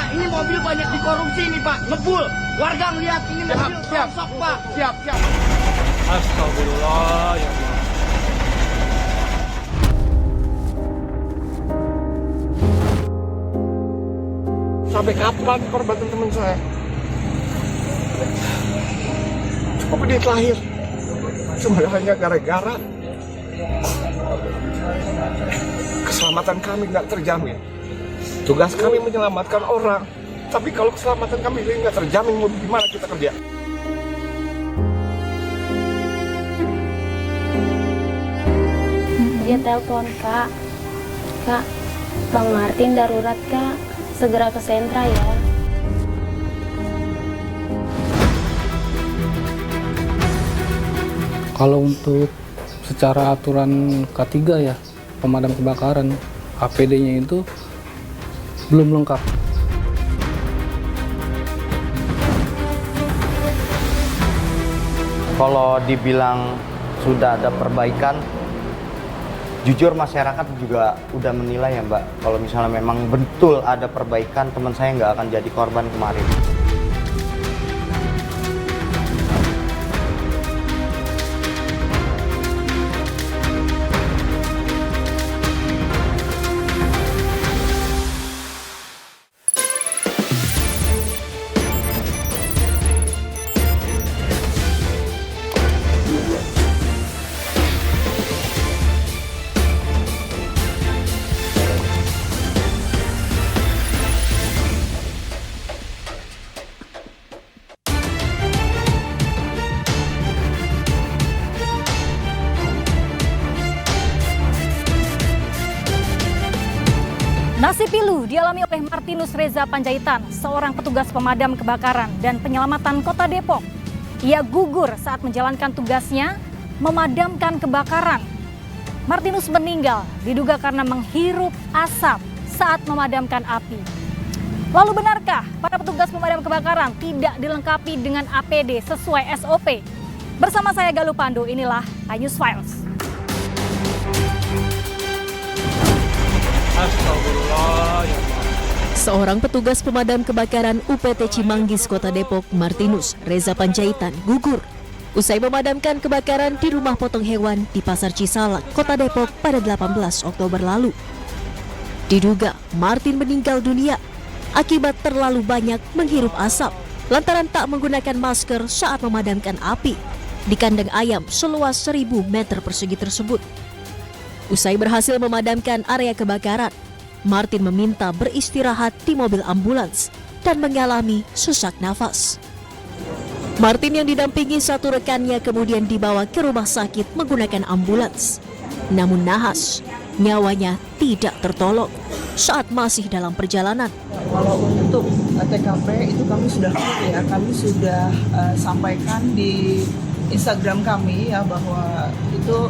Pak, ini mobil banyak dikorupsi nih Pak, ngebul. Warga ngeliat ini mobil rongsok Pak. Siap. Astagfirullah, ya Allah. Sampai kapan korban teman saya? Cukup menit lahir. Sebenarnya hanya gara-gara keselamatan kami nggak terjamin. Tugas kami menyelamatkan orang, tapi kalau keselamatan kami nggak terjamin, mau gimana kita kerja? Dia telepon, Kak, Bang Martin darurat, Kak, segera ke sentra ya. Kalau untuk secara aturan K3 ya, pemadam kebakaran, APD-nya itu belum lengkap. Kalau dibilang sudah ada perbaikan, jujur masyarakat juga udah menilai ya Mbak. Kalau misalnya memang betul ada perbaikan, teman saya nggak akan jadi korban kemarin. Nasib pilu dialami oleh Martinus Reza Panjaitan, seorang petugas pemadam kebakaran dan penyelamatan Kota Depok. Ia gugur saat menjalankan tugasnya memadamkan kebakaran. Martinus meninggal diduga karena menghirup asap saat memadamkan api. Lalu benarkah para petugas pemadam kebakaran tidak dilengkapi dengan APD sesuai SOP? Bersama saya Galuh Pandu, inilah iNews Files. Astagfirullah, ya Allah. Seorang petugas pemadam kebakaran UPT Cimanggis Kota Depok, Martinus Reza Panjaitan, gugur usai memadamkan kebakaran di rumah potong hewan di Pasar Cisalak, Kota Depok pada 18 Oktober lalu. Diduga Martin meninggal dunia akibat terlalu banyak menghirup asap lantaran tak menggunakan masker saat memadamkan api di kandang ayam seluas 1000 meter persegi tersebut. Usai berhasil memadamkan area kebakaran, Martin meminta beristirahat di mobil ambulans dan mengalami sesak nafas. Martin yang didampingi satu rekannya kemudian dibawa ke rumah sakit menggunakan ambulans. Namun nahas, nyawanya tidak tertolong saat masih dalam perjalanan. Kalau untuk TKP itu kami sudah kami sudah sampaikan di Instagram kami ya bahwa itu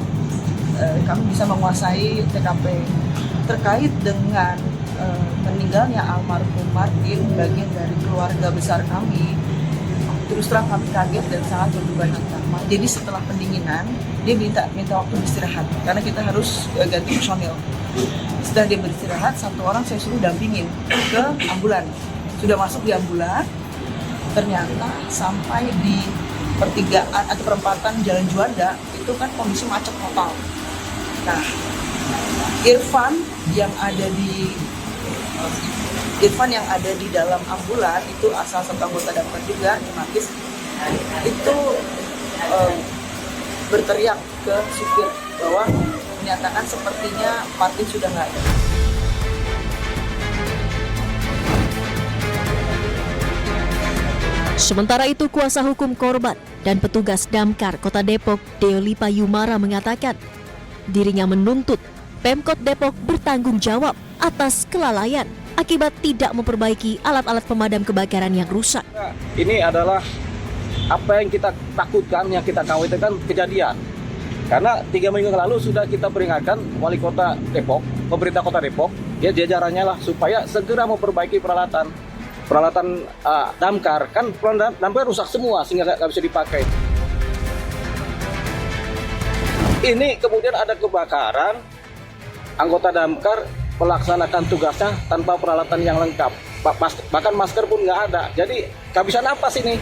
kami bisa menguasai TKP terkait dengan meninggalnya almarhum Martin, bagian dari keluarga besar kami. Terus terang kami kaget dan sangat berduka cita. Jadi setelah pendinginan dia minta waktu beristirahat karena kita harus ganti personil. Setelah dia beristirahat, satu orang saya suruh dampingin ke ambulan. Sudah masuk di ambulan, ternyata sampai di pertigaan atau perempatan Jalan Juanda itu kan kondisi macet total. Nah, Irfan yang ada di dalam ambulan itu asal satu anggota damkar juga, Cimanggis, itu berteriak ke supir bahwa menyatakan sepertinya Martin sudah nggak ada. Sementara itu kuasa hukum korban dan petugas damkar Kota Depok, Deolipa Yumara mengatakan dirinya menuntut Pemkot Depok bertanggung jawab atas kelalaian akibat tidak memperbaiki alat-alat pemadam kebakaran yang rusak. Ini adalah apa yang kita takutkan, yang kita khawatirkan kejadian. Karena 3 minggu lalu sudah kita peringatkan Wali Kota Depok, pemerintah Kota Depok, ya jajarannya lah supaya segera memperbaiki peralatan damkar. Kan damkar rusak semua sehingga nggak bisa dipakai. Ini kemudian ada kebakaran, anggota damkar melaksanakan tugasnya tanpa peralatan yang lengkap. bahkan masker pun nggak ada. Jadi kehabisan napas ini.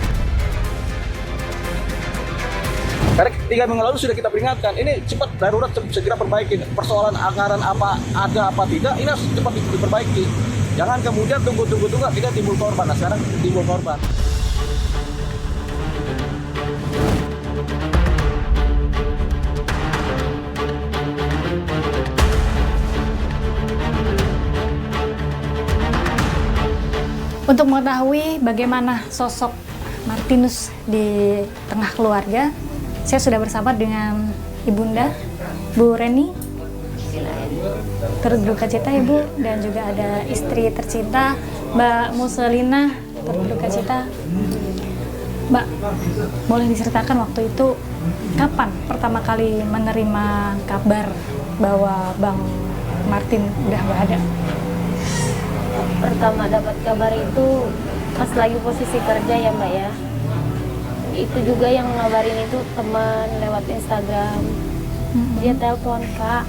Karena 3 minggu lalu sudah kita peringatkan, ini cepat darurat segera perbaiki. Persoalan anggaran apa ada apa tidak, ini harus cepat diperbaiki. Jangan kemudian tunggu tidak timbul korban. Nah, sekarang timbul korban. Untuk mengetahui bagaimana sosok Martinus di tengah keluarga, saya sudah bersama dengan Ibunda, Bu Reni. Turut berduka cita Ibu, dan juga ada istri tercinta Mbak Muselina, turut berduka cita. Mbak, boleh diceritakan waktu itu kapan pertama kali menerima kabar bahwa Bang Martin udah nggak ada? Pertama dapat kabar itu pas lagi posisi kerja ya Mbak ya. Itu juga yang ngabarin itu teman lewat Instagram. Dia telepon, Kak,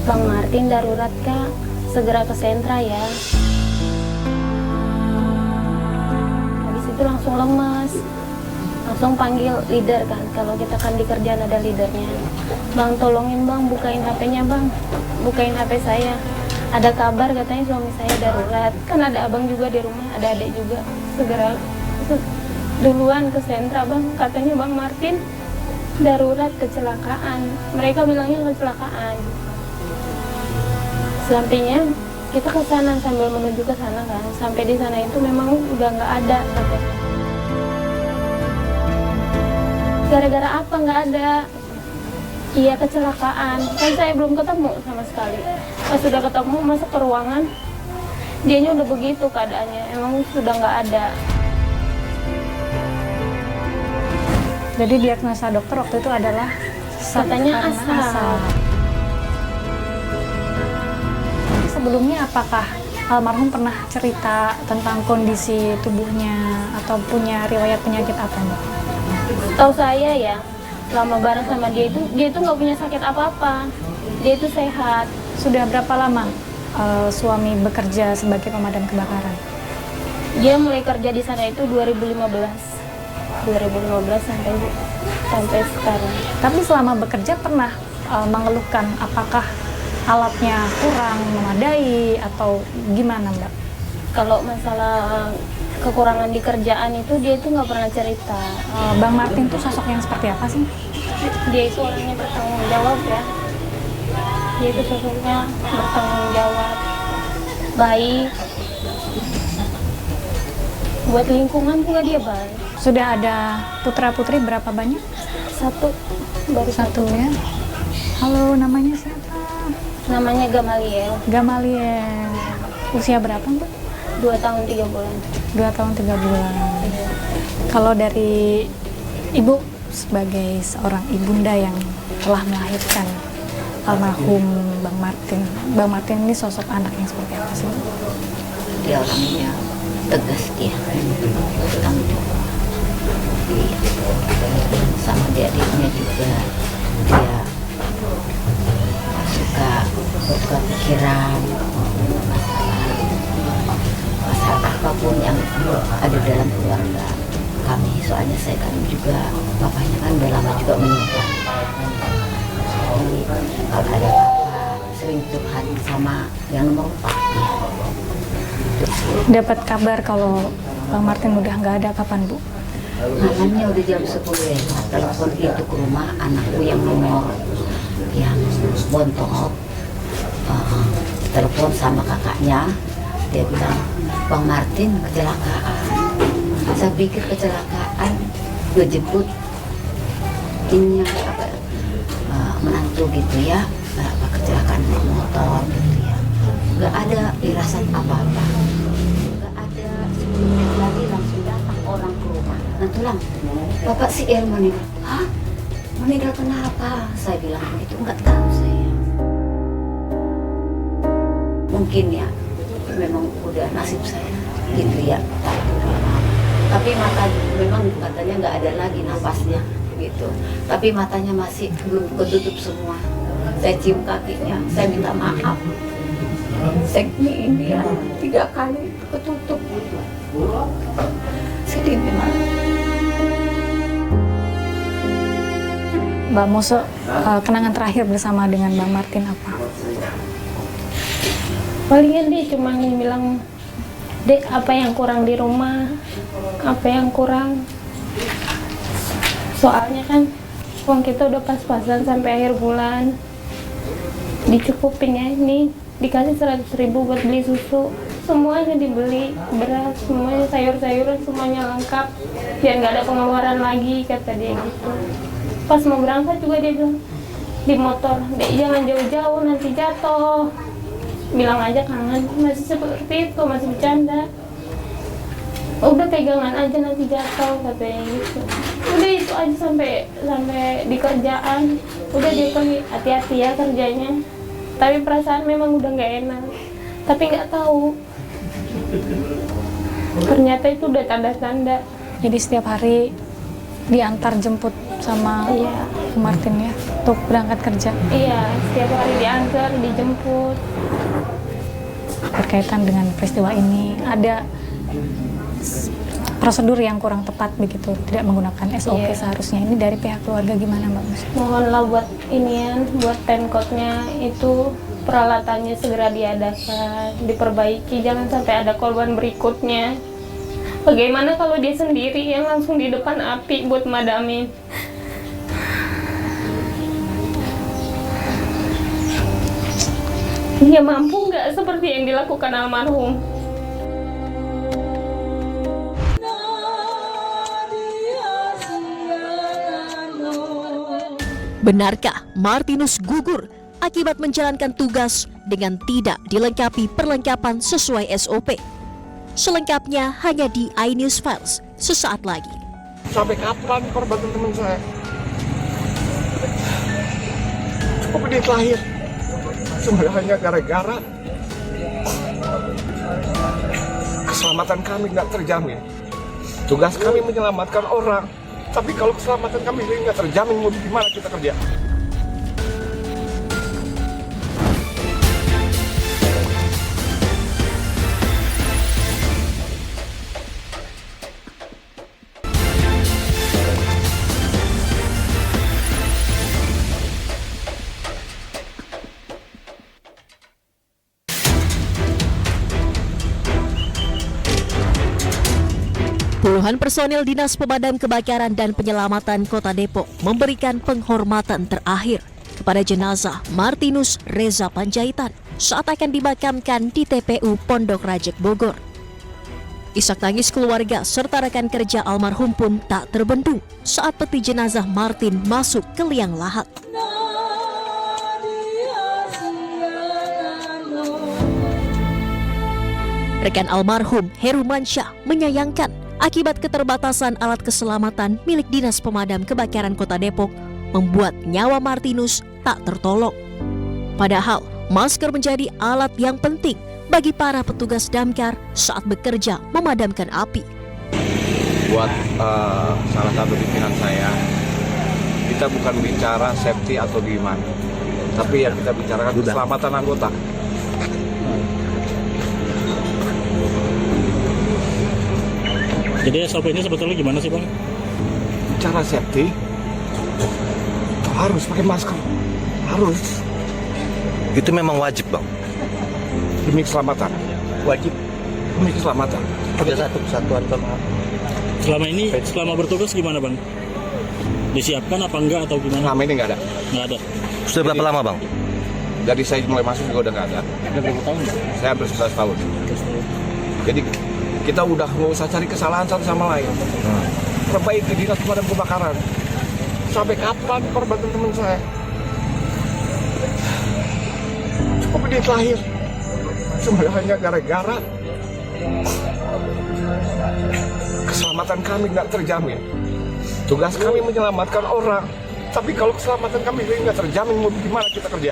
Bang Martin darurat Kak, segera ke sentra ya. Habis itu langsung lemes, langsung panggil leader kan, kalau kita kan di kerjaan ada leadernya. Bang tolongin Bang, bukain HP-nya Bang, bukain HP saya. Ada kabar katanya suami saya darurat, kan ada abang juga di rumah, ada adik juga. Segera duluan ke sentra Bang, katanya Bang Martin darurat kecelakaan. Mereka bilangnya kecelakaan. Sampainya kita ke sana sambil menuju ke sana kan. Sampai di sana itu memang udah nggak ada katanya. Gara-gara apa nggak ada? Iya kecelakaan. Kan saya belum ketemu sama sekali. Pas sudah ketemu masuk ke ruangan, dianya udah begitu keadaannya. Emang sudah nggak ada. Jadi diagnosa dokter waktu itu adalah katanya asam. Sebelumnya apakah almarhum pernah cerita tentang kondisi tubuhnya atau punya riwayat penyakit apa Mbak? Tahu saya ya, selama bareng sama dia itu nggak punya sakit apa-apa. Dia itu sehat. Sudah berapa lama suami bekerja sebagai pemadam kebakaran? Dia mulai kerja di sana itu 2015 sampai sekarang. Tapi selama bekerja pernah mengeluhkan apakah alatnya kurang memadai atau gimana Mbak? Kalau masalah kekurangan di kerjaan itu dia itu nggak pernah cerita. Bang Martin itu sosok yang seperti apa sih? Dia itu orangnya bertanggung jawab ya. Dia itu sosoknya bertanggung jawab, baik. Buat lingkungan juga dia baik. Sudah ada putra-putri berapa banyak? Satu, baru Satu ya. Halo, namanya siapa? Namanya Gamaliel. Gamaliel. Usia berapa Mbak? 2 tahun 3 bulan. 2 tahun 3 bulan. Kalau dari Ibu sebagai seorang ibunda yang telah melahirkan almarhum Bang Martin ini sosok anak yang seperti apa sih? Dia orangnya tegas, dia bertanggung jawab. Sama adik-adiknya juga dia suka bertukar pikiran, masalah apapun yang ada dalam keluarga kami. Soalnya saya kan juga bapaknya kan udah lama juga meninggal. Jadi kalau ada apa-apa sering curhat sama yang nomor 4 ya. Dapat kabar kalau Bang Martin udah nggak ada kapan Bu? Malamnya udah jam 10 lewat, telepon itu ke rumah anakku yang nomor yang Bontong, telepon sama kakaknya, dia bilang Bang Martin kecelakaan. Saya pikir kecelakaan, gue jemput ini apa menantu gitu ya, apa kecelakaan naik motor gitu ya, nggak ada firasat apa-apa, nggak ada. 10 menit lagi langsung datang orang ke rumah. Nah tulang, Bapak si El meninggal. Hah? Meninggal kenapa? Saya bilang begitu, nggak tahu saya. Mungkin ya, memang udah nasib saya gitu ya. Tapi mata memang katanya nggak ada lagi nafasnya gitu. Tapi matanya masih belum ketutup semua. Saya cium kakinya, saya minta maaf. segni ini ya 3 kali ketutup. Sedih memang. Mbak Moso, kenangan terakhir bersama dengan Bang Martin apa? Palingan dia cuma bilang, Dek, apa yang kurang di rumah, apa yang kurang. Soalnya kan uang kita udah pas-pasan sampai akhir bulan, dicukupin ya, ini dikasih 100.000 buat beli susu, semuanya dibeli, beras, semuanya sayur-sayuran, semuanya lengkap, biar nggak ada pengeluaran lagi, kata dia gitu. Pas mau berangkat juga dia bilang di motor, Dek jangan jauh-jauh nanti jatuh, bilang aja kangen, masih seperti itu, masih bercanda. Udah pegangan aja nanti jatuh, katanya gitu. Udah itu aja sampai di kerjaan, udah dia pergi, hati-hati ya kerjanya. Tapi perasaan memang udah nggak enak, tapi nggak tahu ternyata itu udah tanda-tanda. Jadi setiap hari diantar jemput sama Iya. Martin ya untuk berangkat kerja. Iya, setiap hari diantar, dijemput. Berkaitan dengan peristiwa ini, ada prosedur yang kurang tepat begitu, tidak menggunakan SOP Iya. seharusnya. Ini dari pihak keluarga gimana Mbak Mus? Mohonlah buat inian, buat Pemkotnya itu peralatannya segera diadakan, diperbaiki, jangan sampai ada korban berikutnya. Bagaimana kalau dia sendiri yang langsung di depan api buat madamin? Dia mampu nggak seperti yang dilakukan almarhum? Benarkah Martinus gugur akibat menjalankan tugas dengan tidak dilengkapi perlengkapan sesuai SOP? Selengkapnya hanya di iNews Files sesaat lagi. Sampai kapan korban teman saya? Cukup ini lahir. Cuma hanya gara-gara keselamatan kami nggak terjamin. Tugas kami menyelamatkan orang, tapi kalau keselamatan kami nggak terjamin, mau gimana kita kerja? Puluhan personil Dinas Pemadam Kebakaran dan Penyelamatan Kota Depok memberikan penghormatan terakhir kepada jenazah Martinus Reza Panjaitan saat akan dimakamkan di TPU Pondok Rajek Bogor. Isak tangis keluarga serta rekan kerja almarhum pun tak terbendung saat peti jenazah Martin masuk ke liang lahat. Rekan almarhum Heru Mansyah menyayangkan akibat keterbatasan alat keselamatan milik Dinas Pemadam Kebakaran Kota Depok membuat nyawa Martinus tak tertolong. Padahal masker menjadi alat yang penting bagi para petugas damkar saat bekerja memadamkan api. Buat salah satu pimpinan saya, kita bukan bicara safety atau gimana, tapi yang kita bicarakan keselamatan anggota. Jadi SOP-nya sebetulnya gimana sih Bang? Bicara safety, harus pakai masker, harus. Itu memang wajib Bang? Demi keselamatan, wajib demi keselamatan. Ada satu kesatuan Bang. Selama bertugas gimana Bang? Disiapkan apa enggak atau gimana? Selama ini nggak ada. Nggak ada. Sudah berapa lama Bang? Dari saya mulai masuk juga udah nggak ada. Udah berapa tahun Bang? Saya hampir 11 tahun. Jadi kita udah nggak usah cari kesalahan satu sama lain. Perbaiki Dinas Pemadam Kebakaran. Sampai kapan korban teman saya? Cukup ini lahir. Cuma hanya gara-gara keselamatan kami nggak terjamin. Tugas kami menyelamatkan orang, tapi kalau keselamatan kami nggak terjamin, mau gimana kita kerja?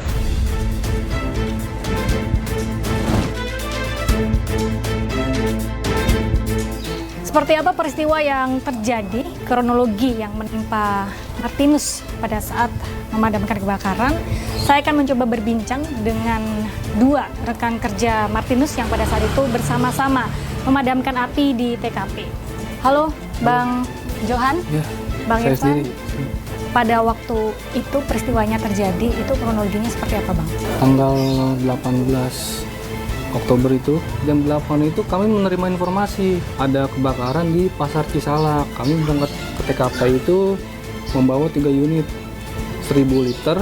Seperti apa peristiwa yang terjadi, kronologi yang menimpa Martinus pada saat memadamkan kebakaran, Saya akan mencoba berbincang dengan dua rekan kerja Martinus yang pada saat itu bersama-sama memadamkan api di TKP. Halo, Bang Johan, Ya, Bang saya Irfan. sendiri. Pada waktu itu peristiwanya terjadi, itu kronologinya seperti apa, Bang? Tanggal 18 Oktober itu, jam 8 itu kami menerima informasi ada kebakaran di Pasar Cisalak. Kami berangkat ke TKP itu membawa 3 unit, 1000 liter,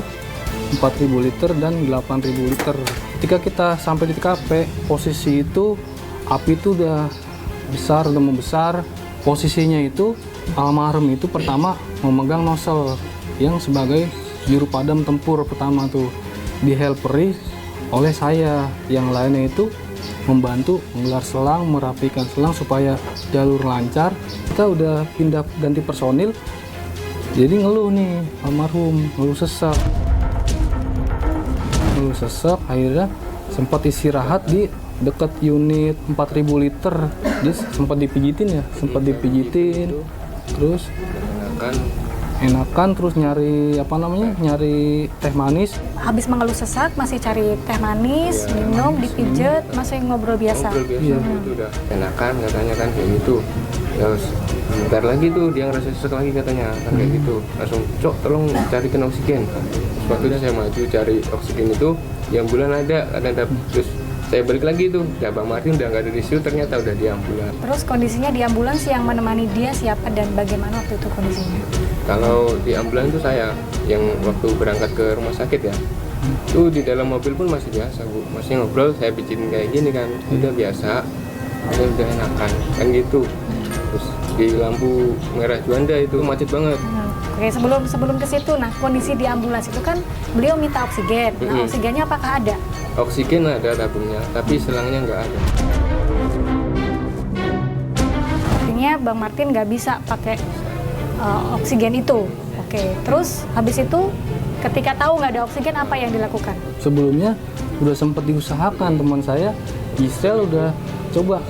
4000 liter, dan 8000 liter. Ketika kita sampai di TKP, posisi itu api itu udah besar, udah membesar. Posisinya itu almarhum itu pertama memegang nozzle yang sebagai juru padam tempur pertama tuh, dihelperi oleh saya. Yang lainnya itu membantu menggelar selang, merapikan selang supaya jalur lancar. Kita udah pindah ganti personil, jadi ngeluh nih almarhum, ngeluh sesak, akhirnya sempat istirahat di dekat unit 4000 liter. Dia sempat dipijitin, terus enakan, terus nyari nyari teh manis. Habis mengeluh sesak, masih cari teh manis, minum, dipijet, masih ngobrol biasa. Itu udah enakan katanya kan kayak gitu. Terus bentar lagi tuh dia ngerasa sesak lagi katanya kan kayak gitu. Langsung, Cok, tolong carikan oksigen. Waktu itu saya maju cari oksigen itu, di ambulan ada. Terus saya balik lagi tuh, ya Bang Martin udah nggak ada di situ, ternyata udah di ambulan. Terus kondisinya di ambulans yang menemani dia siapa dan bagaimana waktu itu kondisinya? Kalau di ambulan itu saya yang waktu berangkat ke rumah sakit ya, tuh di dalam mobil pun masih biasa Bu, masih ngobrol, saya bikin kayak gini kan, udah biasa, udah enakan kan gitu. Terus di lampu merah Juanda itu macet banget. Oke, sebelum ke situ, nah kondisi di ambulans itu kan beliau minta oksigen. Nah, oksigennya apakah ada? Oksigen ada tabungnya, tapi selangnya nggak ada. Artinya Bang Martin nggak bisa pakai oksigen itu. Oke, terus habis itu ketika tahu nggak ada oksigen, apa yang dilakukan? Sebelumnya udah sempat diusahakan, teman saya Gisel udah coba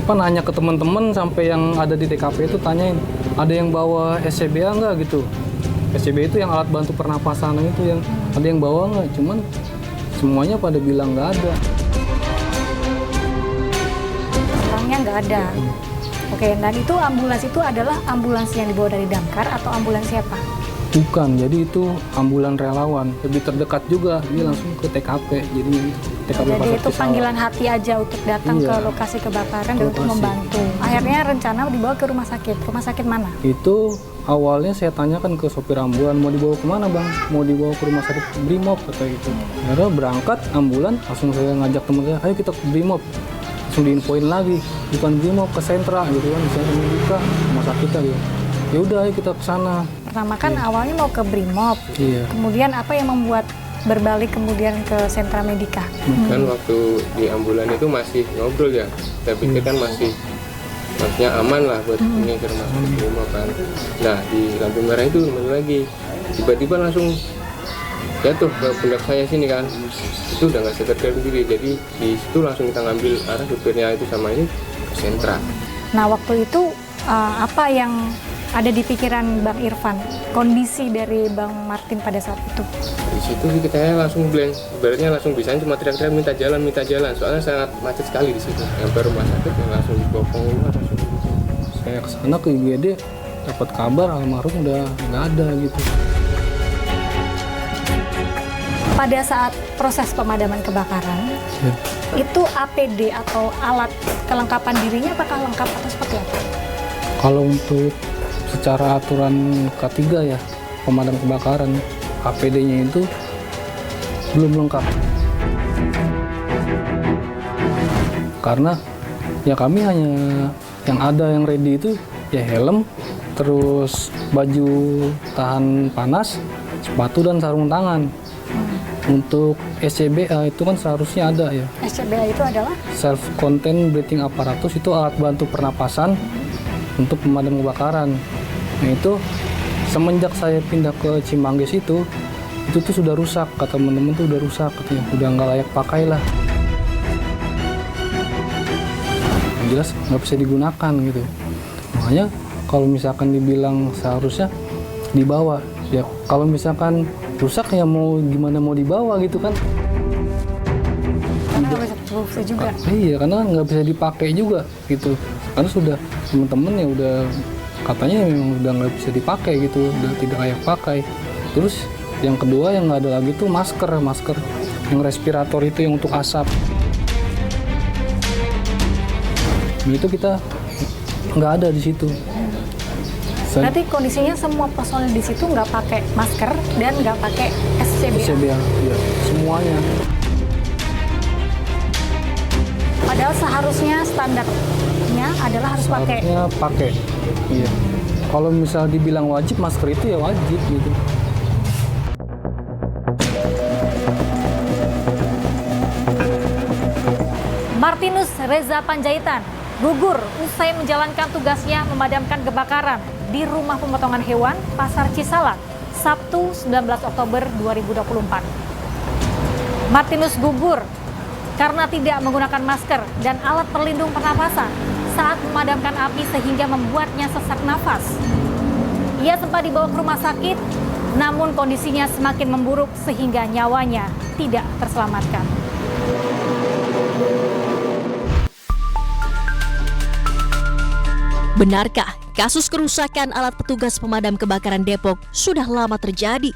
nanya ke teman-teman sampai yang ada di TKP itu, tanyain ada yang bawa SCBA nggak gitu. SCBA itu yang alat bantu pernapasan itu, yang ada yang bawa nggak, cuman semuanya pada bilang nggak ada. Orangnya nggak ada. Oke, dan itu ambulans itu adalah ambulans yang dibawa dari damkar atau ambulans siapa? Bukan, jadi itu ambulan relawan, lebih terdekat juga, dia langsung ke TKP. Jadi TKP Jadi Pasar itu Cisalak. panggilan hati aja untuk datang ke lokasi kebakaran dan untuk membantu. Akhirnya rencana dibawa ke rumah sakit. Rumah sakit mana? Itu awalnya saya tanyakan ke sopir ambulan, mau dibawa kemana Bang? Mau dibawa ke rumah sakit Brimob kata gitu. Akhirnya berangkat ambulan, langsung saya ngajak teman saya, ayo kita ke Brimob. Langsung diinfoin lagi, bukan Brimob, ke sentra gitu kan, bisa buka rumah sakitnya gitu. Ya udah, ayo kita ke sana. Pertama kan awalnya mau ke Brimob. Iya. Kemudian apa yang membuat berbalik kemudian ke sentra medika? Kan waktu di ambulan itu masih ngobrol ya, saya pikir kan maksudnya aman lah buat ini ke rumah sakit Brimob kan. Nah di lampu merah itu kembali lagi, tiba-tiba langsung jatuh ke pundak saya sini kan, itu udah nggak sadarkan diri. Jadi di situ langsung kita ngambil arah supirnya itu sama ini ke sentra. Nah waktu itu apa yang ada di pikiran Bang Irfan, kondisi dari Bang Martin pada saat itu? Di situ sih kita langsung blank, ibaratnya langsung bisanya cuma teriak-teriak minta jalan, soalnya sangat macet sekali di situ. Sampai rumah sakit ya langsung dibopong luar. Saya kesana ke IGD, dapat kabar almarhum udah nggak ada gitu. Pada saat proses pemadaman kebakaran, itu APD atau alat kelengkapan dirinya apakah lengkap atau seperti apa? Kalau untuk secara aturan K3 ya, pemadam kebakaran, APD-nya itu belum lengkap. Karena ya kami hanya yang ada yang ready itu ya helm, terus baju tahan panas, sepatu dan sarung tangan. Untuk SCBA itu kan seharusnya ada ya. SCBA itu adalah? Self Contained Breathing Apparatus, itu alat bantu pernapasan untuk pemadam kebakaran. Nah itu semenjak saya pindah ke Cimanggis itu tuh sudah rusak, kata teman-teman tuh udah rusak, katanya udah nggak layak pakai lah. Yang jelas nggak bisa digunakan gitu. Makanya kalau misalkan dibilang seharusnya dibawa, ya kalau misalkan rusak ya mau gimana mau dibawa gitu kan. Karena nggak bisa fungsi juga. Iya, karena nggak bisa dipakai juga gitu. Karena sudah teman-teman ya udah katanya memang udah nggak bisa dipakai gitu, udah tidak layak pakai. Terus yang kedua yang nggak ada lagi tuh masker yang respirator itu yang untuk asap. Itu kita nggak ada di situ. Berarti kondisinya semua personil di situ nggak pakai masker dan nggak pakai SCBA. Ya, semuanya. Padahal seharusnya standarnya adalah harus pakai. Seharusnya pakai. Iya. Kalau misal dibilang wajib masker itu ya wajib gitu. Martinus Reza Panjaitan gugur usai menjalankan tugasnya memadamkan kebakaran di rumah pemotongan hewan Pasar Cisalak, Sabtu 19 Oktober 2024. Martinus gugur karena tidak menggunakan masker dan alat pelindung pernapasan saat memadamkan api sehingga membuatnya sesak nafas. Ia sempat dibawa ke rumah sakit, namun kondisinya semakin memburuk sehingga nyawanya tidak terselamatkan. Benarkah kasus kerusakan alat petugas pemadam kebakaran Depok sudah lama terjadi?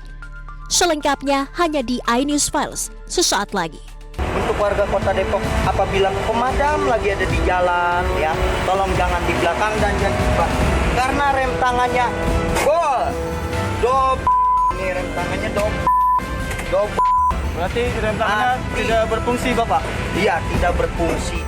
Selengkapnya hanya di iNews Files sesaat lagi. Untuk warga Kota Depok, apabila pemadam lagi ada di jalan, ya, tolong jangan di belakang dan jangan di depan. Karena rem tangannya ini rem tangannya Berarti rem tangannya tidak berfungsi, Bapak? Iya, tidak berfungsi.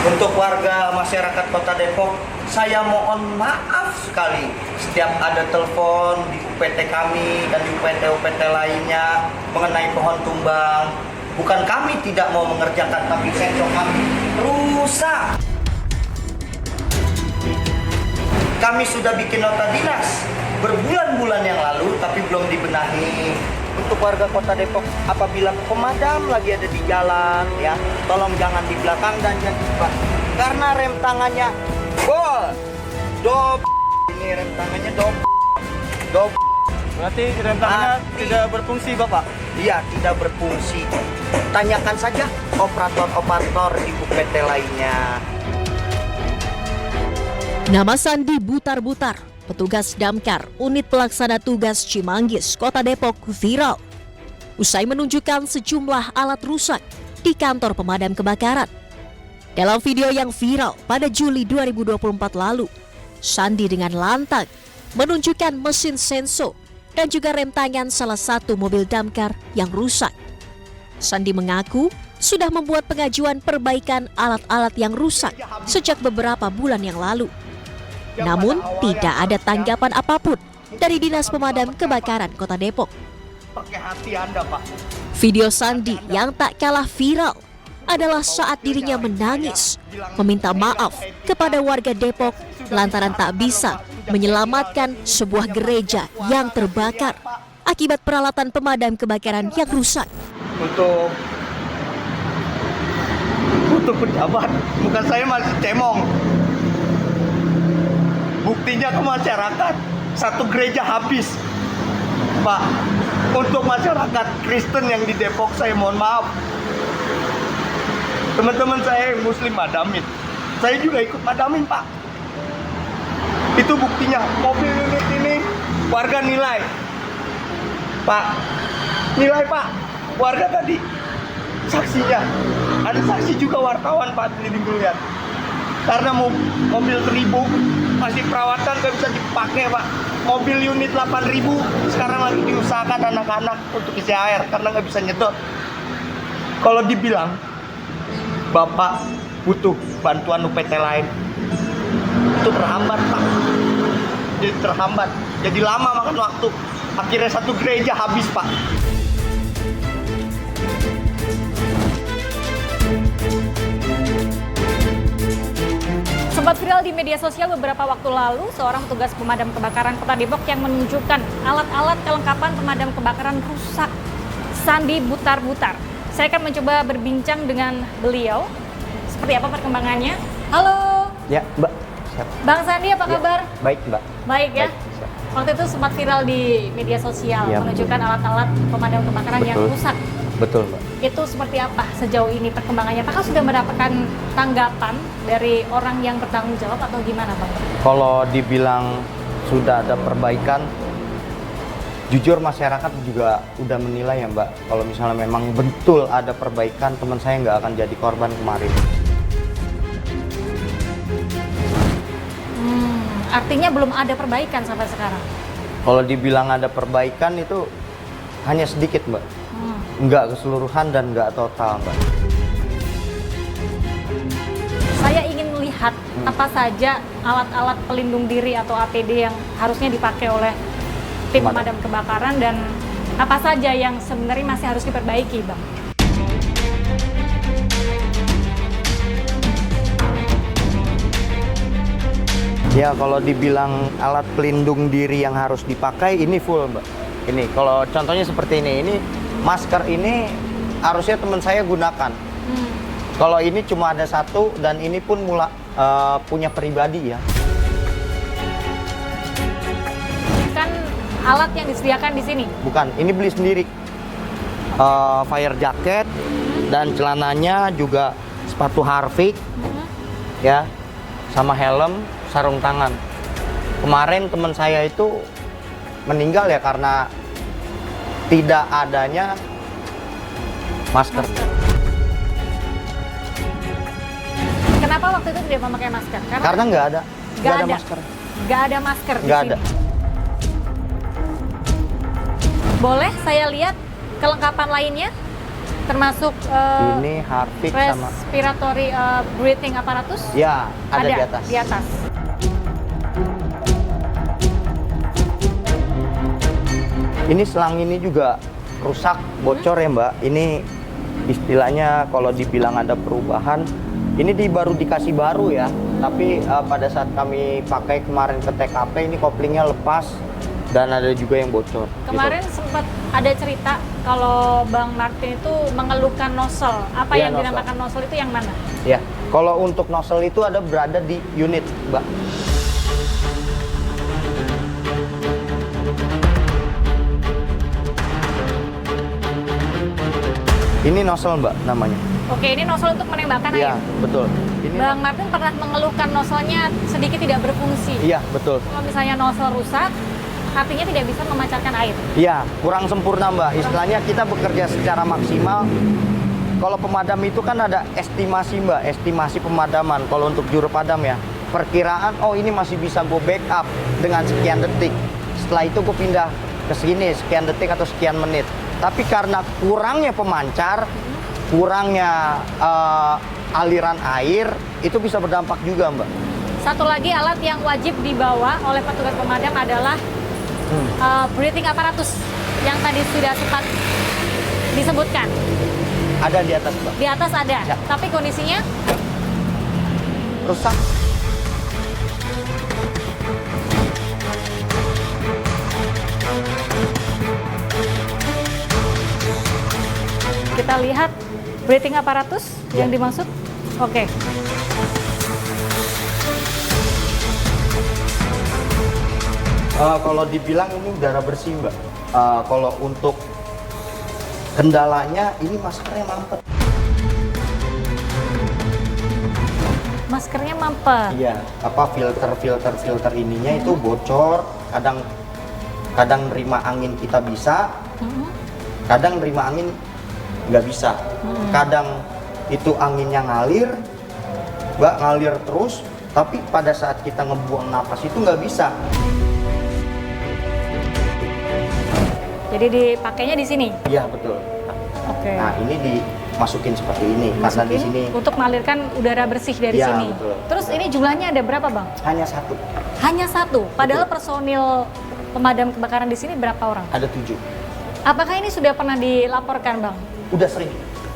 Untuk warga masyarakat Kota Depok, saya mohon maaf sekali setiap ada telepon di UPT kami dan di UPT-UPT lainnya mengenai pohon tumbang. Bukan kami tidak mau mengerjakan, tapi sensor kami rusak. Kami sudah bikin nota dinas berbulan-bulan yang lalu, tapi belum dibenahi. Untuk warga Kota Depok, apabila pemadam lagi ada di jalan, ya, tolong jangan di belakang dan jangan di depan. Karena rem tangannya ini rem tangannya Berarti rem tangannya tidak berfungsi, Bapak? Iya, tidak berfungsi. Tanyakan saja operator-operator di UPT lainnya. Nama Sandi butar-butar. Petugas damkar unit pelaksana tugas Cimanggis, Kota Depok viral. Usai menunjukkan sejumlah alat rusak di kantor pemadam kebakaran. Dalam video yang viral pada Juli 2024 lalu, Sandi dengan lantang menunjukkan mesin senso dan juga rem tangan salah satu mobil damkar yang rusak. Sandi mengaku sudah membuat pengajuan perbaikan alat-alat yang rusak sejak beberapa bulan yang lalu. Namun, tidak ada tanggapan apapun dari Dinas Pemadam Kebakaran Kota Depok. Pakai hati Anda, Pak. Video Sandi yang tak kalah viral adalah saat dirinya menangis, meminta maaf kepada warga Depok lantaran tak bisa menyelamatkan sebuah gereja yang terbakar akibat peralatan pemadam kebakaran yang rusak. Untuk pejabat, bukan saya masih cemong. Buktinya ke masyarakat, satu gereja habis. Pak, untuk masyarakat Kristen yang di Depok, saya mohon maaf. Teman-teman saya yang Muslim madamin, saya juga ikut madamin, Pak. Itu buktinya, mobil unit ini warga nilai. Pak, nilai, Pak. Warga tadi, saksinya. Ada saksi juga wartawan, Pak, di lihat. Karena mobil 1000 masih perawatan nggak bisa dipakai, Pak. Mobil unit 8000 sekarang lagi diusahakan anak-anak untuk isi air karena nggak bisa nyedot. Kalau dibilang Bapak butuh bantuan UPT lain, itu terhambat, Pak. Jadi terhambat, jadi lama makan waktu. Akhirnya satu gereja habis, Pak. Sempat viral di media sosial beberapa waktu lalu seorang petugas pemadam kebakaran Kota Depok yang menunjukkan alat-alat kelengkapan pemadam kebakaran rusak. Sandi butar-butar. Saya akan mencoba berbincang dengan beliau. Seperti apa perkembangannya? Halo. Ya, Mbak. Siap. Bang Sandi, apa kabar? Baik, Mbak. Baik ya. Baik, siap. Waktu itu sempat viral di media sosial Ya, menunjukkan alat-alat pemadam kebakaran yang Betul. rusak. Betul, Mbak. Itu seperti apa sejauh ini perkembangannya? Apakah sudah mendapatkan tanggapan dari orang yang bertanggung jawab atau gimana, Bang? Kalau dibilang sudah ada perbaikan, jujur masyarakat juga udah menilai ya, Mbak. Kalau misalnya memang betul ada perbaikan, teman saya nggak akan jadi korban kemarin. Artinya belum ada perbaikan sampai sekarang? Kalau dibilang ada perbaikan itu hanya sedikit, Mbak. Nggak keseluruhan dan nggak total, Mbak. Saya ingin melihat apa saja alat-alat pelindung diri atau APD yang harusnya dipakai oleh tim pemadam kebakaran dan apa saja yang sebenarnya masih harus diperbaiki, Bang. Ya, kalau dibilang alat pelindung diri yang harus dipakai, ini full, Mbak. Ini, kalau contohnya seperti ini masker ini harusnya teman saya gunakan. Kalau ini cuma ada satu dan ini pun punya pribadi ya. Kan alat yang disediakan di sini? Bukan, ini beli sendiri. Fire jacket dan celananya juga sepatu Harvik, ya, sama helm, sarung tangan. Kemarin teman saya itu meninggal ya karena tidak adanya masker. Kenapa waktu itu tidak memakai masker? Karena nggak ada masker. Nggak ada masker di Nggak sini. ada. Boleh saya lihat kelengkapan lainnya? Termasuk Ini Harvik sama respiratory breathing apparatus? ya, ada di atas. Di atas. Ini selang ini juga rusak, bocor ya, Mbak. Ini istilahnya kalau dibilang ada perubahan, ini baru dikasih baru ya. Tapi pada saat kami pakai kemarin ke TKP, ini koplingnya lepas dan ada juga yang bocor. Kemarin gitu. sempat ada cerita kalau Bang Martin itu mengeluhkan nozzle. Apa Iya, yang nozzle. dinamakan nozzle itu yang mana? Ya, kalau untuk nozzle itu ada berada di unit, Mbak. Ini nozzle, Mbak, namanya. Oke, ini nozzle untuk menembakkan Iya, air. betul. Ini Bang Martin pernah mengeluhkan nozzle-nya sedikit tidak berfungsi. Iya, betul. Kalau misalnya nozzle rusak, artinya tidak bisa memancarkan air. Iya, kurang sempurna, Mbak. Istilahnya kita bekerja secara maksimal. Kalau pemadam itu kan ada estimasi, Mbak, estimasi pemadaman. Kalau untuk juru padam ya, perkiraan, oh ini masih bisa gue backup dengan sekian detik. Setelah itu gue pindah ke sini sekian detik atau sekian menit. Tapi karena kurangnya pemancar, kurangnya aliran air, itu bisa berdampak juga, Mbak. Satu lagi alat yang wajib dibawa oleh petugas pemadam adalah breathing apparatus yang tadi sudah sempat disebutkan. Ada di atas, Mbak. Di atas ada, Ya. tapi kondisinya Rusak. kita lihat breathing apparatus yang dimaksud. Oke. Kalau dibilang ini udara bersih, Mbak. Kalau untuk kendalanya ini maskernya mampet. Maskernya mampet. Iya, filter ininya itu bocor, kadang nerima angin kita bisa, kadang nerima angin nggak bisa. Kadang itu anginnya ngalir, Mbak, ngalir terus, tapi pada saat kita ngebuang napas itu nggak bisa. Jadi dipakainya di sini. Iya, betul. Oke. Nah, ini dimasukin seperti ini karena di sini Untuk mengalirkan udara bersih dari Iya, sini. betul. Terus ini jumlahnya ada berapa, Bang? hanya satu, Hanya satu. Padahal personil pemadam kebakaran di sini berapa orang? ada 7. Apakah ini sudah pernah dilaporkan, Bang? Udah sering.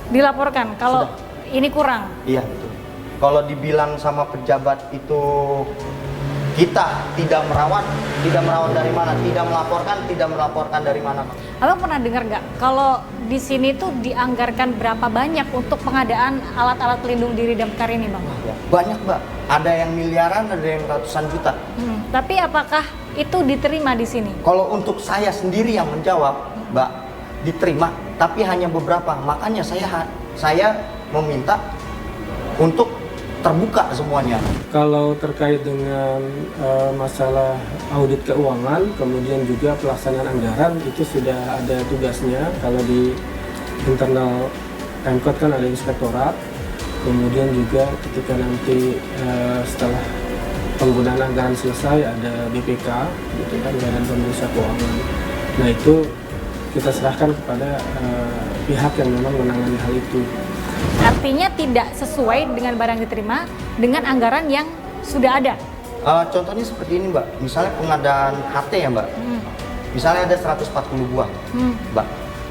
Dilaporkan kalau ini kurang. Iya, betul. kalau dibilang sama pejabat itu kita tidak merawat dari mana? Tidak melaporkan dari mana, Bang? Abang pernah dengar nggak kalau di sini tuh dianggarkan berapa banyak untuk pengadaan alat-alat pelindung diri damkar ini, Bang? Banyak, Mbak. Ada yang miliaran, ada yang ratusan juta. Tapi apakah itu diterima di sini? Kalau untuk saya sendiri yang menjawab, Mbak, diterima, tapi hanya beberapa. Makanya saya meminta untuk terbuka semuanya. Kalau terkait dengan masalah audit keuangan, kemudian juga pelaksanaan anggaran, itu sudah ada tugasnya. Kalau di internal Pemkot kan ada inspektorat, kemudian juga ketika nanti setelah penggunaan anggaran selesai ada BPK, gitu kan, Badan Pemeriksa Keuangan. Nah itu kita serahkan kepada pihak yang memang menangani hal itu. Artinya tidak sesuai dengan barang diterima dengan anggaran yang sudah ada. Contohnya seperti ini, Mbak. Misalnya pengadaan HT ya, Mbak. Misalnya ada 140 buah, Mbak.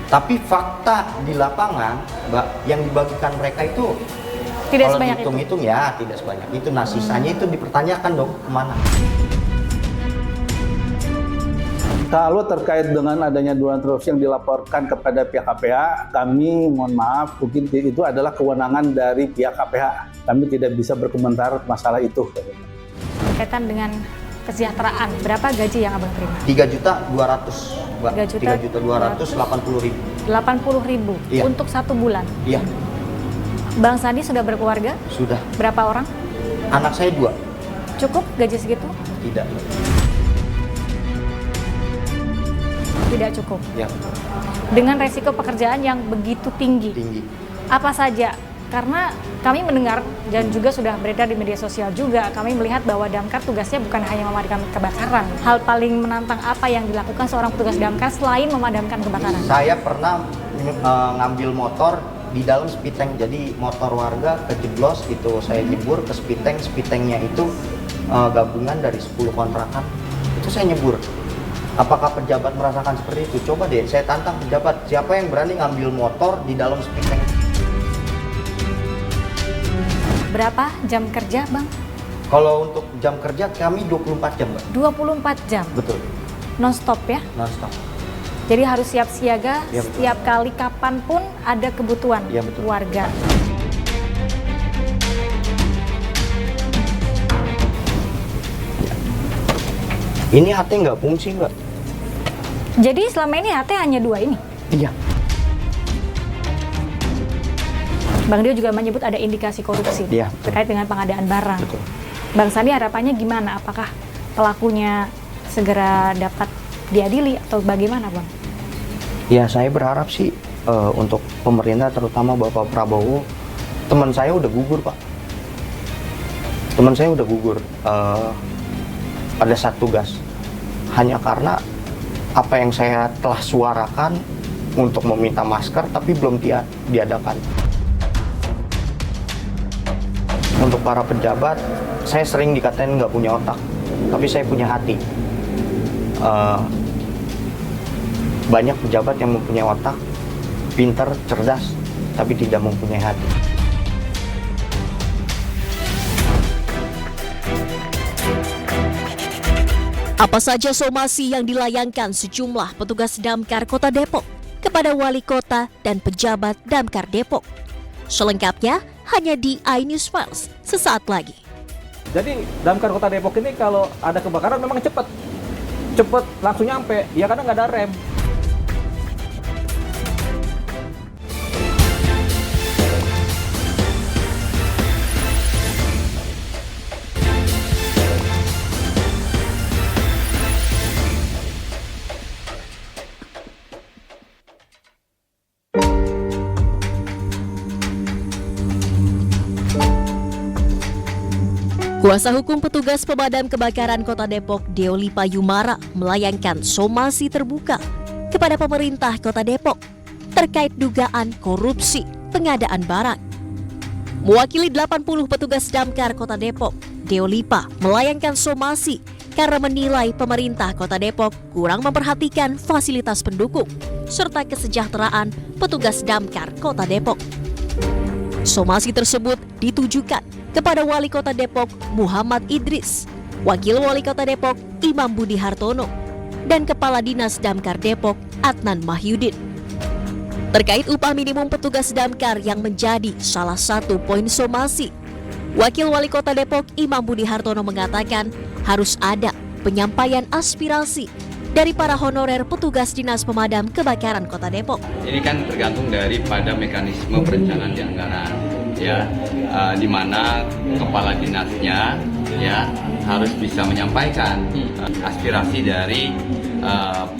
Tapi fakta di lapangan, Mbak, yang dibagikan mereka itu tidak kalau sebanyak dihitung-hitung ya tidak sebanyak itu. Nah sisanya itu dipertanyakan dong kemana. Kalau terkait dengan adanya dugaan korupsi yang dilaporkan kepada pihak KPH, kami mohon maaf, mungkin itu adalah kewenangan dari pihak KPH. Kami tidak bisa berkomentar masalah itu. Berkaitan dengan kesejahteraan, berapa gaji yang Abang terima? 3.200.000, Mbak. 3.280.000. 80.000 Iya. untuk 1 bulan? Iya. Bang Sandi sudah berkeluarga? Sudah. Berapa orang? Anak saya 2. Cukup gaji segitu? Tidak. Tidak cukup. Ya. Dengan resiko pekerjaan yang begitu tinggi. Apa saja? Karena kami mendengar dan juga sudah beredar di media sosial juga, kami melihat bahwa damkar tugasnya bukan hanya memadamkan kebakaran. Hal paling menantang apa yang dilakukan seorang petugas damkar selain memadamkan kebakaran? Saya pernah ngambil motor di dalam speed tank. Jadi motor warga kejeblos itu saya nyebur ke speed tank. Speed tanknya itu gabungan dari 10 kontrakan. Itu saya nyebur. Apakah pejabat merasakan seperti itu? Coba deh, saya tantang pejabat. Siapa yang berani ngambil motor di dalam speed tank? Berapa jam kerja, Bang? Kalau untuk jam kerja kami 24 jam, Mbak. 24 jam? Betul. Non-stop ya? Non-stop. Jadi harus siap siaga Ya, betul. setiap kali kapanpun ada kebutuhan Ya, betul. warga. Ini HT nggak fungsi, Mbak. Jadi selama ini HT hanya 2 ini? Iya. Bang Dio juga menyebut ada indikasi korupsi terkait dengan pengadaan barang. Betul. Bang Sandi harapannya gimana? Apakah pelakunya segera dapat diadili atau bagaimana, Bang? Ya, saya berharap sih untuk pemerintah, terutama Bapak Prabowo. Teman saya udah gugur, Pak. Teman saya udah gugur pada saat tugas. Hanya karena apa yang saya telah suarakan untuk meminta masker, tapi belum diadakan. Untuk para pejabat, saya sering dikatain nggak punya otak, tapi saya punya hati. Banyak pejabat yang mempunyai otak, pintar, cerdas, tapi tidak mempunyai hati. Apa saja somasi yang dilayangkan sejumlah petugas damkar Kota Depok kepada wali kota dan pejabat damkar Depok? Selengkapnya hanya di iNews Files sesaat lagi. Jadi damkar Kota Depok ini kalau ada kebakaran memang cepet langsung nyampe, ya kadang nggak ada rem. Kuasa hukum petugas pemadam kebakaran Kota Depok, Deolipa Yumara, melayangkan somasi terbuka kepada pemerintah Kota Depok terkait dugaan korupsi pengadaan barang. Mewakili 80 petugas damkar Kota Depok, Deolipa melayangkan somasi karena menilai pemerintah Kota Depok kurang memperhatikan fasilitas pendukung serta kesejahteraan petugas damkar Kota Depok. Somasi tersebut ditujukan kepada Wali Kota Depok Muhammad Idris, Wakil Wali Kota Depok Imam Budi Hartono, dan Kepala Dinas Damkar Depok Adnan Mahyudin. Terkait upah minimum petugas damkar yang menjadi salah satu poin somasi, Wakil Wali Kota Depok Imam Budi Hartono mengatakan harus ada penyampaian aspirasi dari para honorer petugas Dinas Pemadam Kebakaran Kota Depok. Ini kan tergantung daripada mekanisme perencanaan di anggaran, ya, di mana kepala dinasnya ya harus bisa menyampaikan aspirasi dari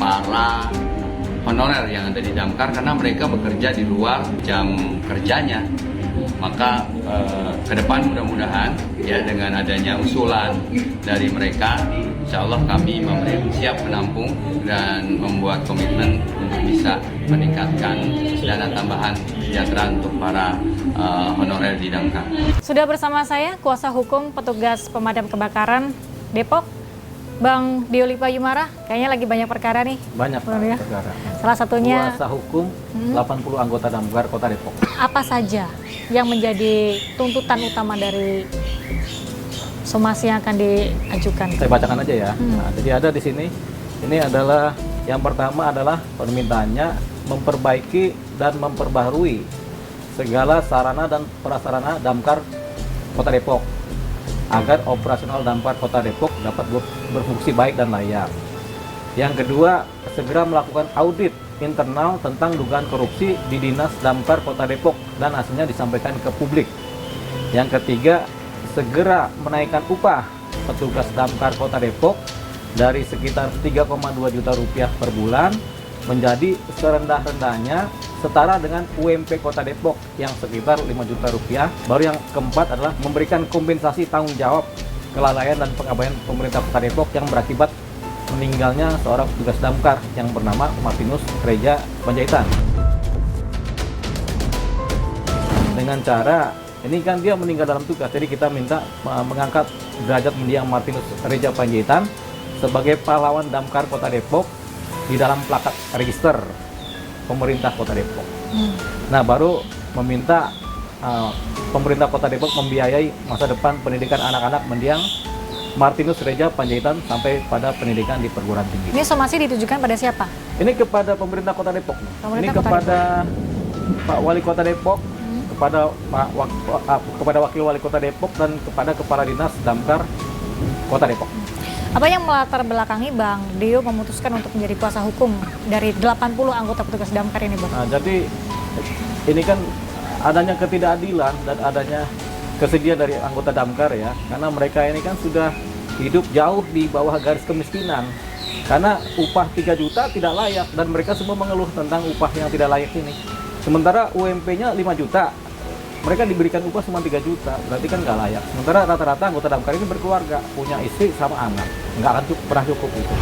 para honorer yang ada di damkar, karena mereka bekerja di luar jam kerjanya. Maka ke depan mudah-mudahan ya dengan adanya usulan dari mereka, insya Allah kami siap menampung dan membuat komitmen untuk bisa meningkatkan dana tambahan kesejahteraan untuk para honorer di damkar. Sudah bersama saya kuasa hukum petugas pemadam kebakaran Depok, Bang Dioli Payumara. Kayaknya lagi banyak perkara nih. Banyak ya? perkara. Salah satunya kuasa hukum 80 anggota damkar Kota Depok. Apa saja yang menjadi tuntutan utama dari somasi yang akan diajukan? Saya bacakan aja ya. Nah, jadi ada di sini. Ini adalah yang pertama adalah permintaannya memperbaiki dan memperbaharui segala sarana dan prasarana damkar Kota Depok agar operasional damkar Kota Depok dapat berfungsi baik dan layak. Yang kedua, segera melakukan audit internal tentang dugaan korupsi di Dinas Damkar Kota Depok dan hasilnya disampaikan ke publik. Yang ketiga, segera menaikkan upah petugas damkar Kota Depok dari sekitar 3,2 juta rupiah per bulan menjadi serendah-rendahnya setara dengan UMP Kota Depok yang sekitar 5 juta rupiah. Baru yang keempat adalah memberikan kompensasi tanggung jawab kelalaian dan pengabaian pemerintah Kota Depok yang berakibat meninggalnya seorang petugas damkar yang bernama Martinus Reza Panjaitan. Dengan cara ini kan dia meninggal dalam tugas, jadi kita minta mengangkat derajat mendiang Martinus Reza Panjaitan sebagai pahlawan damkar Kota Depok di dalam plakat register pemerintah Kota Depok. Nah, baru meminta pemerintah Kota Depok membiayai masa depan pendidikan anak-anak mendiang Martinus Reza Panjaitan sampai pada pendidikan di perguruan tinggi. Ini somasi ditujukan pada siapa? Ini kepada pemerintah Kota Depok. Ini kepada Pak Wali Kota Depok, kepada Wakil Wali Kota Depok, dan kepada Kepala Dinas Damkar Kota Depok. Apa yang melatar belakangi Bang Dio memutuskan untuk menjadi kuasa hukum dari 80 anggota petugas damkar ini, Bang? Nah, jadi ini kan adanya ketidakadilan dan adanya kesedihan dari anggota damkar ya, karena mereka ini kan sudah hidup jauh di bawah garis kemiskinan karena upah 3 juta tidak layak, dan mereka semua mengeluh tentang upah yang tidak layak ini. Sementara UMP-nya 5 juta, mereka diberikan upah cuma 3 juta, berarti kan nggak layak. Sementara rata-rata anggota damkar ini berkeluarga, punya istri sama anak, nggak akan pernah cukup itu.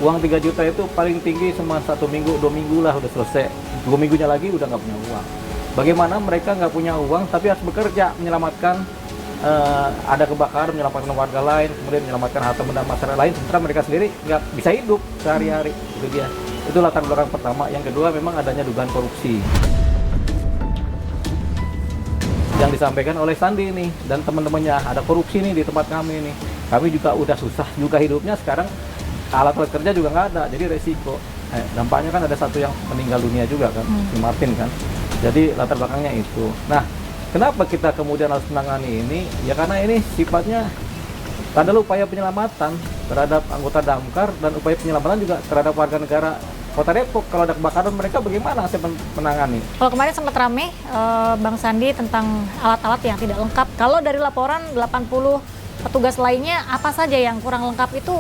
Uang 3 juta itu paling tinggi cuma 1 minggu, 2 minggu lah udah selesai. 2 minggunya lagi udah nggak punya uang. Bagaimana mereka nggak punya uang tapi harus bekerja menyelamatkan ada kebakaran, menyelamatkan warga lain, kemudian menyelamatkan harta benda masyarakat lain, sementara mereka sendiri nggak bisa hidup sehari-hari. Itu dia. Itu latar belakang pertama. Yang kedua memang adanya dugaan korupsi yang disampaikan oleh Sandi nih dan teman-temannya. Ada korupsi nih di tempat kami nih. Kami juga udah susah juga hidupnya, sekarang alat-alat kerja juga nggak ada, jadi resiko. Dampaknya kan ada satu yang meninggal dunia juga kan, si Martin kan. Jadi latar belakangnya itu. Nah, kenapa kita kemudian harus menangani ini? Ya karena ini sifatnya adalah upaya penyelamatan terhadap anggota damkar dan upaya penyelamatan juga terhadap warga negara Kota Depok. Kalau ada kebakaran mereka bagaimana saya menangani? Kalau kemarin sempat rame Bang Sandi tentang alat-alat yang tidak lengkap. Kalau dari laporan 80 petugas lainnya apa saja yang kurang lengkap itu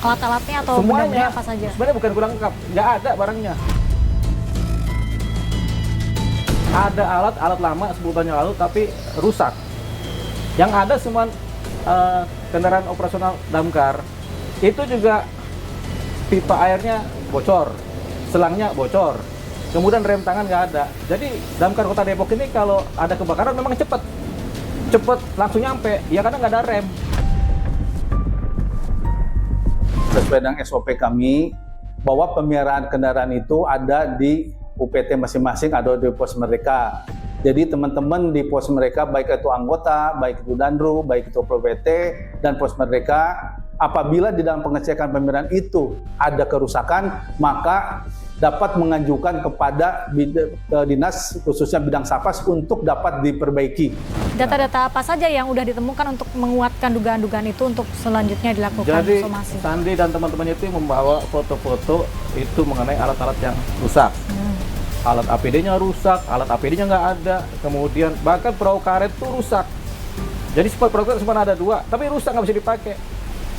alat-alatnya atau benda-benda apa saja? Sebenarnya bukan kurang lengkap, nggak ada barangnya. Ada alat lama 10 tahun yang lalu tapi rusak. Yang ada semua kendaraan operasional damkar itu juga pipa airnya bocor, selangnya bocor, kemudian rem tangan nggak ada. Jadi damkar Kota Depok ini kalau ada kebakaran memang cepet langsung nyampe, ya karena nggak ada rem. Sesuai dengan SOP kami bahwa pemeliharaan kendaraan itu ada di UPT masing-masing atau di pos mereka. Jadi teman-teman di pos mereka, baik itu anggota, baik itu Danru, baik itu PT dan pos mereka, apabila di dalam pengecekan pemeliharaan itu ada kerusakan, maka dapat mengajukan kepada dinas khususnya bidang Sapas untuk dapat diperbaiki. Data-data apa saja yang udah ditemukan untuk menguatkan dugaan-dugaan itu untuk selanjutnya dilakukan Jadi somasi? Sandi dan teman-temannya itu membawa foto-foto itu mengenai alat-alat yang rusak. Alat APD-nya rusak, alat APD-nya nggak ada, kemudian bahkan perahu karet itu rusak. Jadi perahu karet cuma ada 2, tapi rusak nggak bisa dipakai.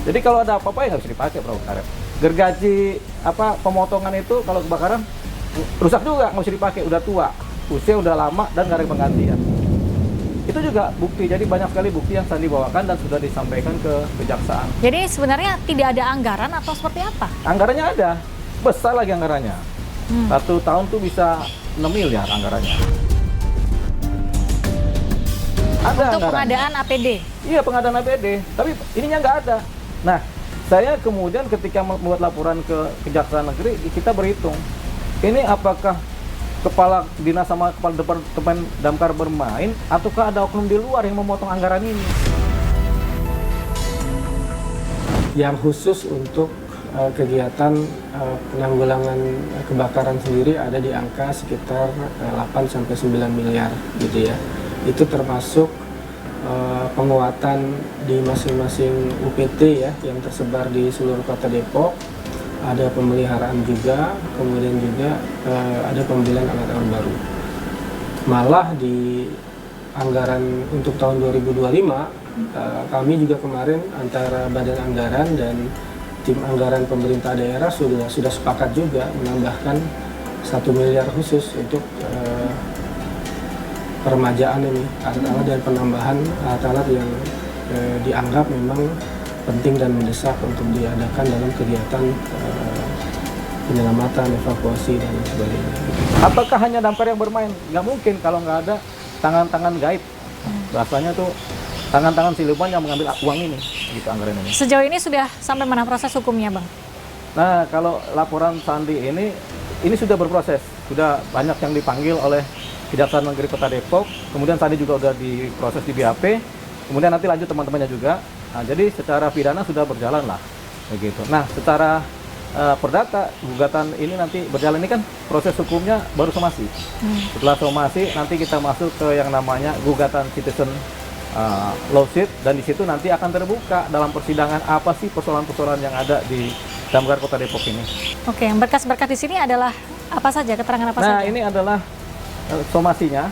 Jadi kalau ada apa-apa ya nggak bisa dipakai perahu karet. Gergaji pemotongan itu kalau kebakaran rusak juga, nggak bisa dipakai, udah tua, usia udah lama dan nggak ada penggantian. Itu juga bukti. Jadi banyak sekali bukti yang Sandi bawakan dan sudah disampaikan ke kejaksaan. Jadi sebenarnya tidak ada anggaran atau seperti apa? Anggarannya ada, besar lagi anggarannya. 1 tahun tuh bisa 6 miliar anggarannya. Ada untuk pengadaan APD? Iya, pengadaan APD, tapi ininya nggak ada. Nah, saya kemudian ketika membuat laporan ke Kejaksaan Negeri, kita berhitung, ini apakah kepala dinas sama kepala departemen damkar bermain, ataukah ada oknum di luar yang memotong anggaran ini? Yang khusus untuk kegiatan penanggulangan kebakaran sendiri ada di angka sekitar 8-9 miliar gitu ya. Itu termasuk penguatan di masing-masing UPT ya yang tersebar di seluruh Kota Depok. Ada pemeliharaan juga, kemudian juga ada pembelian alat-alat baru. Malah di anggaran untuk tahun 2025 kami juga kemarin antara Badan Anggaran dan tim anggaran pemerintah daerah sudah sepakat juga menambahkan 1 miliar khusus untuk peremajaan ini alat-alat dan penambahan alat-alat yang dianggap memang penting dan mendesak untuk diadakan dalam kegiatan penyelamatan, evakuasi dan sebagainya. Apakah hanya damkar yang bermain? Nggak mungkin kalau nggak ada tangan-tangan gaib. Rasanya tuh tangan-tangan siluman yang mengambil uang ini, gitu anggaran ini. Sejauh ini sudah sampai mana proses hukumnya, Bang? Nah, kalau laporan Sandi ini sudah berproses, sudah banyak yang dipanggil oleh Kejaksaan Negeri Kota Depok, kemudian Sandi juga sudah diproses di BAP, kemudian nanti lanjut teman-temannya juga. Nah, jadi secara pidana sudah berjalan lah, begitu. Nah, secara perdata gugatan ini nanti berjalan, ini kan proses hukumnya baru somasi. Setelah somasi nanti kita masuk ke yang namanya gugatan citizen lawsuit, dan di situ nanti akan terbuka dalam persidangan apa sih persoalan-persoalan yang ada di Damkar Kota Depok ini. Oke, yang berkas-berkas di sini adalah apa saja, keterangan apa saja? Nah, ini adalah somasinya,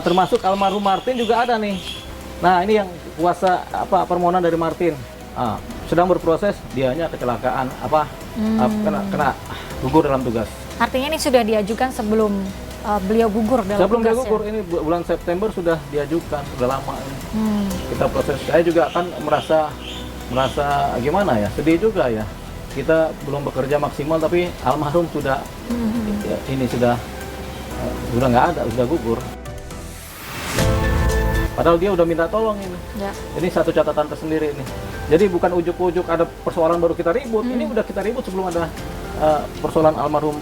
termasuk almarhum Martin juga ada nih. Nah, ini yang kuasa permohonan dari Martin. Sedang berproses, dianya kecelakaan kena gugur dalam tugas. Artinya ini sudah diajukan sebelum beliau gugur dalam sebelum dia tugasnya? gugur, ini bulan September sudah diajukan, sudah lama ini. Kita proses. Saya juga kan merasa gimana ya, sedih juga ya. Kita belum bekerja maksimal, tapi almarhum sudah ini sudah nggak ada, sudah gugur. Padahal dia udah minta tolong ini. Ya. Ini satu catatan tersendiri ini. Jadi bukan ujuk-ujuk ada persoalan baru kita ribut. Ini udah kita ribut sebelum ada persoalan almarhum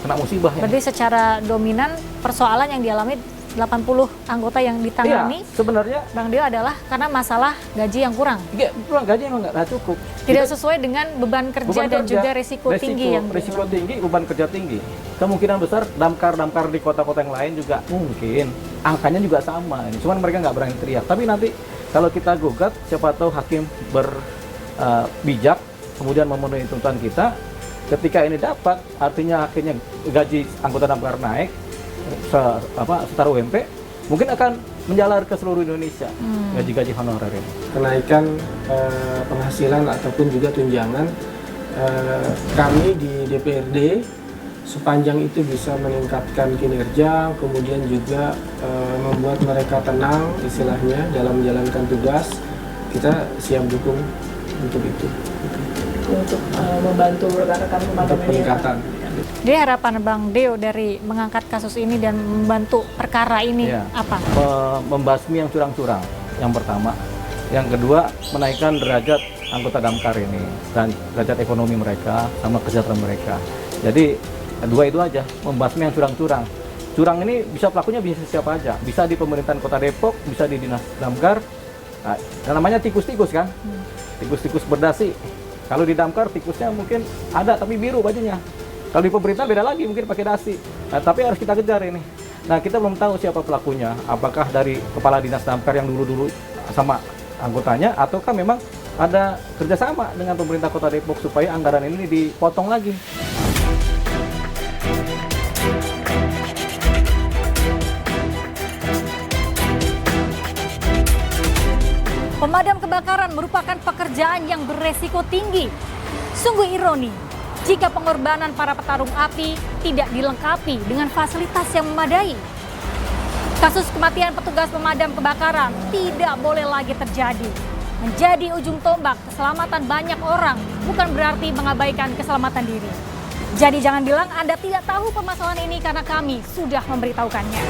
kena musibah. Berarti secara dominan persoalan yang dialami 80 anggota yang ditangani, sebenarnya Bang Dio, adalah karena masalah gaji yang kurang. Gaji yang nggak cukup. Tidak sesuai dengan beban kerja dan juga risiko tinggi yang risiko tinggi, beban kerja tinggi. Kemungkinan besar damkar di kota-kota yang lain juga mungkin angkanya juga sama. Cuman mereka nggak berani teriak. Tapi nanti kalau kita gugat, siapa tahu hakim berbijak, kemudian memenuhi tuntutan kita. Ketika ini dapat, artinya akhirnya gaji anggota damkar naik, setara UMP, mungkin akan menjalar ke seluruh Indonesia gaji-gaji honorer ini. Kenaikan penghasilan ataupun juga tunjangan kami di DPRD sepanjang itu bisa meningkatkan kinerja, kemudian juga membuat mereka tenang istilahnya dalam menjalankan tugas, kita siap dukung untuk itu. Untuk membantu rekan-rekan pemadam peningkatan. Jadi harapan Bang Dio dari mengangkat kasus ini dan membantu perkara ini apa? Membasmi yang curang-curang, yang pertama. Yang kedua, menaikkan derajat anggota damkar ini dan derajat ekonomi mereka sama kesejahteraan mereka. Jadi dua itu aja, membasmi yang curang-curang. curang ini bisa pelakunya bisa siapa aja, bisa di pemerintahan Kota Depok, bisa di Dinas Damkar. Nah, namanya tikus-tikus kan, tikus-tikus berdasi. Kalau di Damkar tikusnya mungkin ada tapi biru bajunya. Kalau di pemerintah beda lagi, mungkin pakai dasi. Nah, tapi harus kita kejar ini. Nah, kita belum tahu siapa pelakunya. Apakah dari kepala dinas damkar yang dulu-dulu sama anggotanya, ataukah memang ada kerjasama dengan pemerintah Kota Depok supaya anggaran ini dipotong lagi. Pemadam kebakaran merupakan pekerjaan yang beresiko tinggi. Sungguh ironi jika pengorbanan para petarung api tidak dilengkapi dengan fasilitas yang memadai. Kasus kematian petugas pemadam kebakaran tidak boleh lagi terjadi. Menjadi ujung tombak keselamatan banyak orang bukan berarti mengabaikan keselamatan diri. Jadi jangan bilang Anda tidak tahu permasalahan ini karena kami sudah memberitahukannya.